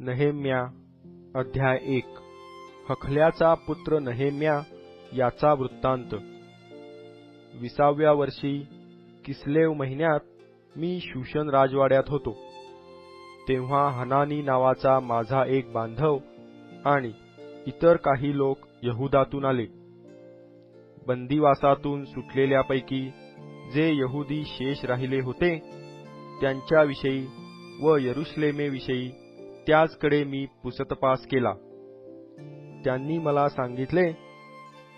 नहेम्या अध्याय 1 हखल्याचा पुत्र नहेम्या याचा वृत्तांत। 20व्या वर्षी किस्लेव महिन्यात मी शूशन राजवाड्यात होतो। तेव्हा हनानी नावाचा माझा एक बांधव आणि इतर काही लोक यहुदातून आले। बंदिवासातून सुटलेल्यापैकी जे यहुदी शेष राहिले होते त्यांच्याविषयी व यरुशलेमेविषयी त्याचकडे मी पुसतपास केला। त्यांनी मला सांगितले,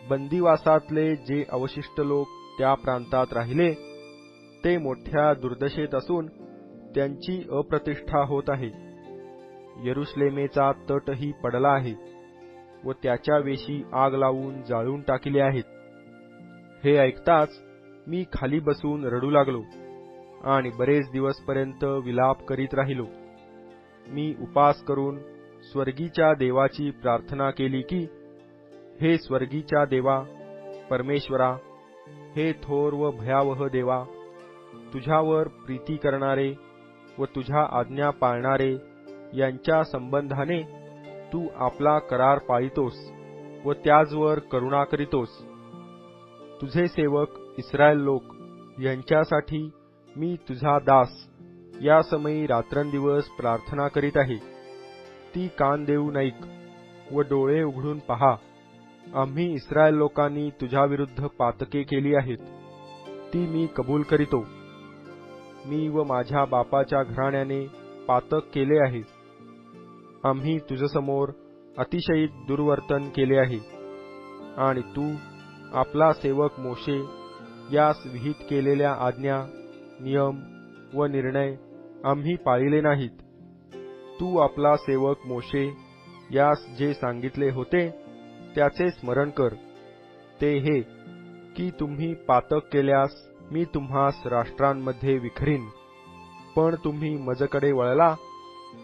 बंदिवासातले जे अवशिष्ट लोक त्या प्रांतात राहिले ते मोठ्या दुर्दशेत असून त्यांची अप्रतिष्ठा होत आहे। यरुशलेमेचा तटही पडला आहे व त्याच्या वेशी आग लावून जाळून टाकले आहेत। हे ऐकताच मी खाली बसून रडू लागलो आणि बरेच दिवसपर्यंत विलाप करीत राहिलो। मी उपास करून स्वर्गीच्या देवाची प्रार्थना केली की, हे स्वर्गीच्या देवा परमेश्वरा, हे थोर व भयावह देवा, तुझ्यावर प्रीती करणारे व तुझ्या आज्ञा पाळणारे यांच्या संबंधाने तू आपला करार पाळितोस व त्याचवर करुणा करीतोस। तुझे सेवक इस्रायल लोक यांच्यासाठी मी तुझा दास या समयी रात्रंदिवस प्रार्थना करीत आहे। ती कान देऊन ऐक व डोळे उघडून पहा। आम्ही इस्रायल लोकांनी तुझ्याविरुद्ध पातके केली आहेत, ती मी कबूल करीतो। मी व माझ्या बापाच्या घराण्याने पातक केले आहे। आम्ही तुझ्यासमोर अतिशयित दुर्वर्तन केले आहे आणि तू आपला सेवक मोशे यास विहित केलेल्या आज्ञा, नियम व निर्णय आम्ही पाळले नाहीत। तू आपला सेवक मोशे यास जे सांगितले होते त्याचे स्मरण कर। ते हे की तुम्ही पातक केल्यास मी तुम्हास राष्ट्रांमध्ये विखरीन, पण तुम्ही मजकडे वळला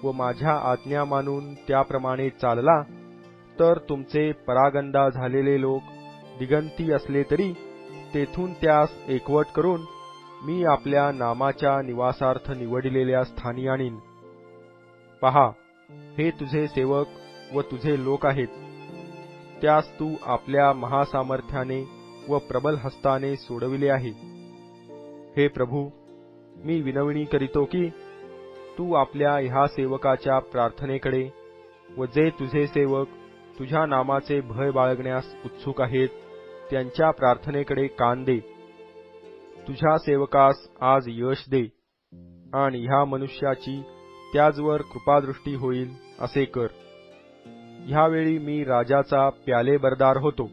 व माझ्या आज्ञा मानून त्याप्रमाणे चालला तर तुमचे परागंदा झालेले लोक दिगंती असले तरी तेथून त्यास एकवट करून मी आपल्या नामाच्या निवासार्थ निवडलेल्या स्थानी आणीन। पहा, हे तुझे सेवक व तुझे लोक आहेत, त्यास तू आपल्या महासामर्थ्याने व प्रबल हस्ताने सोडविले आहे। हे प्रभू, मी विनवणी करीतो की तू आपल्या ह्या सेवकाच्या प्रार्थनेकडे व जे तुझे सेवक तुझ्या नामाचे भय बाळगण्यास उत्सुक आहेत त्यांच्या प्रार्थनेकडे कान दे। तुझ्या सेवकास आज यश दे आणि ह्या मनुष्याची त्याचवर कृपादृष्टी होईल असे कर। ह्यावेळी मी राजाचा प्यालेबरदार होतो।